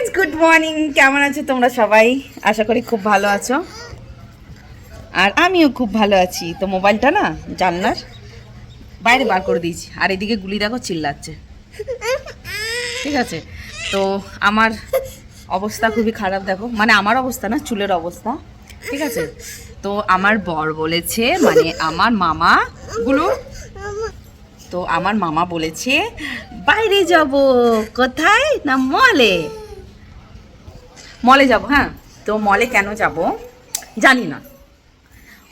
Friends, good morning. কেমন আছো তোমরা সবাই? আশা করি খুব ভালো আছো, আর আমিও খুব ভালো আছি। তো মোবাইলটা না জানলার বাইরে বার করে দিয়েছি, আর এদিকে গুলি দেখো চিল্লাচ্ছে। ঠিক আছে, তো আমার অবস্থা খুবই খারাপ দেখো, মানে আমার অবস্থা না, চুলের অবস্থা। ঠিক আছে, তো আমার বর বলেছে, মানে আমার মামা গুলো, তো আমার মামা বলেছে বাইরে যাব। কোথায় না? মলে। মলে যাব। হ্যাঁ, তো মলে কেন যাব জানি না,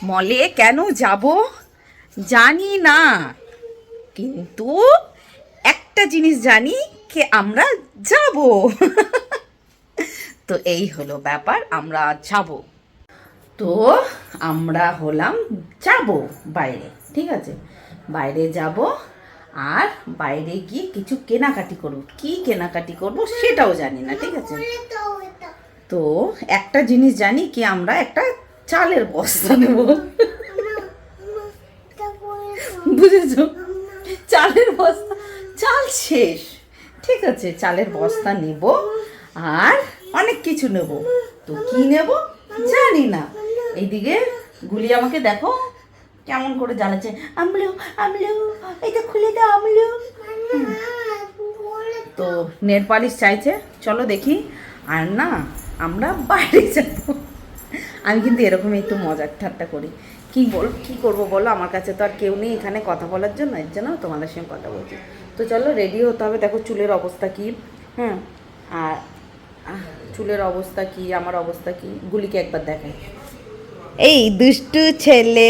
মলে কেন যাব জানি না, কিন্তু একটা জিনিস জানি যে আমরা যাব। তো এই হলো ব্যাপার, আমরা যাব। তো আমরা হলাম যাব বাইরে। ঠিক আছে, বাইরে যাব, আর বাইরে গিয়ে কিছু কেনাকাটি করব। কি কেনাকাটি করব সেটাও জানি না। ঠিক আছে, তো একটা জিনিস জানি কি, আমরা একটা চালের বস্তা নেব। বুঝেছো? চালের বস্তা, চাল শেষ। ঠিক আছে, চালের বস্তা নেব, আর অনেক কিছু নেব। তো কি নেব জানি না। এইদিকে গুলি আমাকে দেখো কেমন করে জ্বালাচ্ছে, আমলু আমলু, এটা খুলে দাও আমলু। তো নেল পালিশ চাইছে, চলো দেখি। আর না, আমরা বাইরে যাব। আমি কিন্তু এরকম একটু মজার ঠাট্টা করি। কি করবো বলো, আমার কাছে তো আর কেউ নেই এখানে কথা বলার জন্য, এর জন্য তোমাদের সঙ্গে কথা বলছি। তো চলো রেডি হতে হবে। দেখো চুলের অবস্থা কি। হ্যাঁ, আর চুলের অবস্থা কি, আমার অবস্থা কি, গুলিকে একবার দেখাই। এই দুষ্টু ছেলে,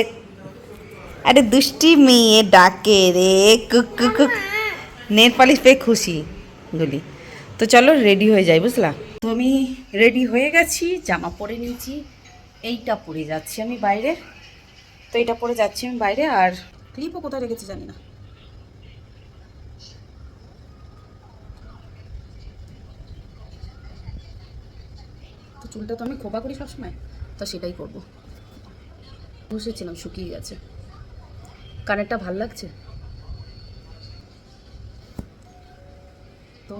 আরে দুষ্টি মেয়ে ডাকে রে, cook cook cook. Nail polish পেয়ে খুশি গুলি। তো চলো রেডি হয়ে যাই, বুঝলা? তো আমি রেডি হয়ে গেছি, জামা পরে নিয়েছি, এইটা পরে যাচ্ছি আমি বাইরে। তো এটা পরে যাচ্ছি আমি বাইরে, আর ক্লিপও কোথায় রেখেছি জানি না। তো চুলটা তো আমি খোপা করি সবসময়, তো সেটাই করবো। বসেছিলাম, শুকিয়ে গেছে। কানেরটা ভাল লাগছে। তো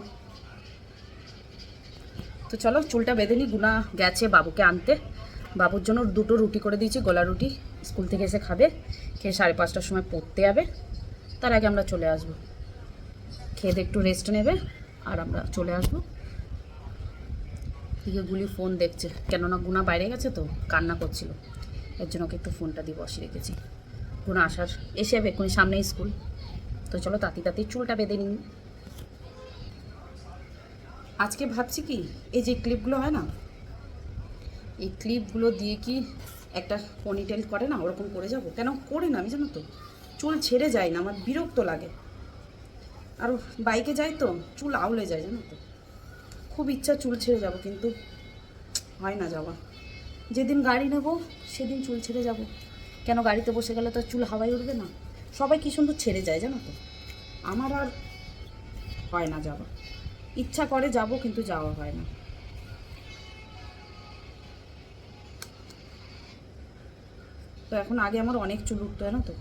তো চলো চুলটা বেঁধে নি। গুনা গেছে বাবুকে আনতে, বাবুর জন্য দুটো রুটি করে দিয়েছি, গোলা রুটি। স্কুল থেকে এসে খাবে, খেয়ে 5:30টার সময় পড়তে যাবে। তার আগে আমরা চলে আসবো, খেয়ে একটু রেস্ট নেবে, আর আমরা চলে আসবো। দিকে গুলি ফোন দেখছে, কেননা গুনা বাইরে গেছে তো কান্না করছিল, এর জন্য ওকে একটু ফোনটা দিয়ে বসে রেখেছি। গুনা এসে যাবে এক্ষুনি, সামনেই স্কুল। তো চলো তাড়াতাড়ি তাড়াতাড়ি চুলটা বেঁধে নিই। আজকে ভাবছি কি, এই যে ক্লিপগুলো হয় না, এই ক্লিপগুলো দিয়ে কি একটা পনিটেল করে না, ওরকম করে যাব। কেন করে না আমি জানো তো, চুল ছেড়ে যায় না, আমার বিরক্ত লাগে। আর বাইকে যাই তো চুল আউলে যায় জানো তো। খুব ইচ্ছা চুল ছেড়ে যাব, কিন্তু হয় না যাওয়া। যেদিন গাড়ি নেব সেদিন চুল ছেড়ে যাব। কেন গাড়িতে বসে গেলে তো চুল হাওয়ায় উঠবে না? সবাই কি সুন্দর ছেড়ে যায় জানো তো, আমার আর হয় না যাওয়া। ইচ্ছা করে যাব, কিন্তু যাওয়া হয় না। তো এখন আগে আমার অনেক চুল উঠতো জানো তো,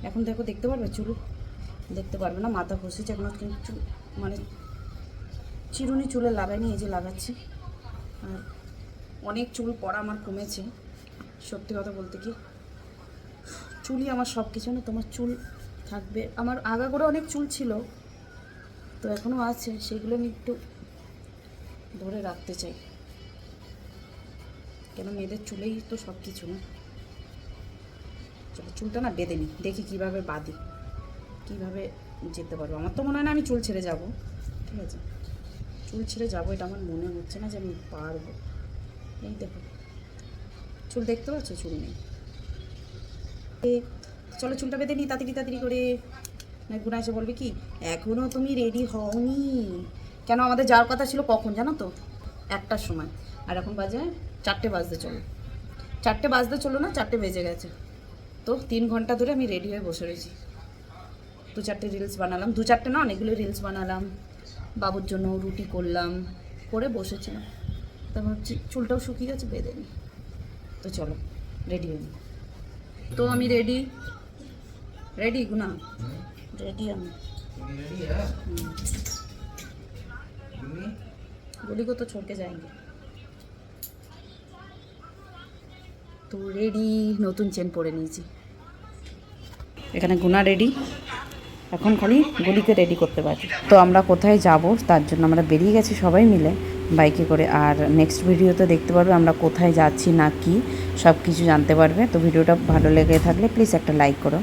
এখন দেখো দেখতে পারবে চুল, দেখতে পারবে না। মাথা ঘষেছে এখনও, কিন্তু চুল মানে চিরুনি চুলে লাগাইনি, এই যে লাগাচ্ছি। আর অনেক চুল পড়া আমার কমেছে, সত্যি কথা বলতে কি। চুলই আমার সব কিছু না, তোমার চুল থাকবে। আমার আগাগোড়া অনেক চুল ছিল, তো এখনও আছে, সেগুলো আমি একটু ধরে রাখতে চাই। কেন মেয়েদের চুলেই তো সব কিছু না। চলো চুলটা না বেঁধে নিই, দেখি কীভাবে বাঁধি, কীভাবে যেতে পারবো। আমার তো মনে হয় না আমি চুল ছেড়ে যাব। ঠিক আছে, চুল ছেড়ে যাবো এটা আমার মনে হচ্ছে না যে আমি পারবো। এই দেখো চুল দেখতে পাচ্ছ, চুল নেই। চলো চুলটা বেঁধে নিই তাড়াতাড়ি তাড়াতাড়ি করে। গুনা এসে বলবে কি, এখনও তুমি রেডি হওনি? কেন আমাদের যাওয়ার কথা ছিল কখন জানো তো, 1টার সময়, আর এখন বাজে 4টে বাজতে চলো। 4টে বাজতে চলো না, 4টে বেজে গেছে। তো 3 ঘন্টা ধরে আমি রেডি হয়ে বসে রয়েছি। 2-4টে রিলস বানালাম, 2-4টে না অনেকগুলো রিলস বানালাম, বাবুর জন্য রুটি করলাম, করে বসেছিলাম। তারপর ভাবছি চুলটাও শুকিয়ে গেছে, বেঁধে নিই। তো চলো রেডি হয়ে নিই। তো আমি রেডি গুনা, রেডি আমি। गोली को तो छोड़ के जाएंगे। তো রেডি, নতুন চেন পরে নিয়েছি। এখানে গুনা রেডি, এখন খালি গুলিকে রেডি করতে পারি। তো আমরা কোথায় যাব তার জন্য আমরা বেরিয়ে গেছি সবাই মিলে বাইকে করে। আর নেক্সট ভিডিওতে দেখতে পারবে আমরা কোথায় যাচ্ছি না কি সব কিছু জানতে পারবে। তো ভিডিওটা ভালো লেগে থাকলে প্লিজ একটা লাইক করো।